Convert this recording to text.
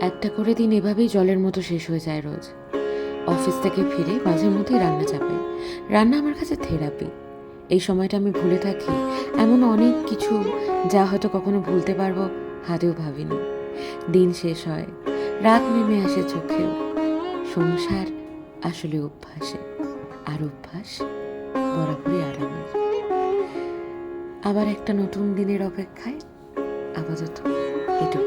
একটা করে দিন এভাবেই জলের মতো শেষ হয়ে যায় রোজ। অফিস থেকে ফিরে মাঝে মধ্যেই রান্না চাপাই। রান্না আমার কাছে থেরাপি। এই সময়টা আমি ভুলে থাকি এমন অনেক কিছু, যা হয়তো কখনো ভুলতে পারবো হাতেও ভাবিনি। দিন শেষ হয়, রাত নেমে আসে চোখেও। সংসার আসলে অভ্যাসে, আর অভ্যাস বরাবরই আরামের। আবার একটা নতুন দিনের অপেক্ষায়। আপাতত এটুকু।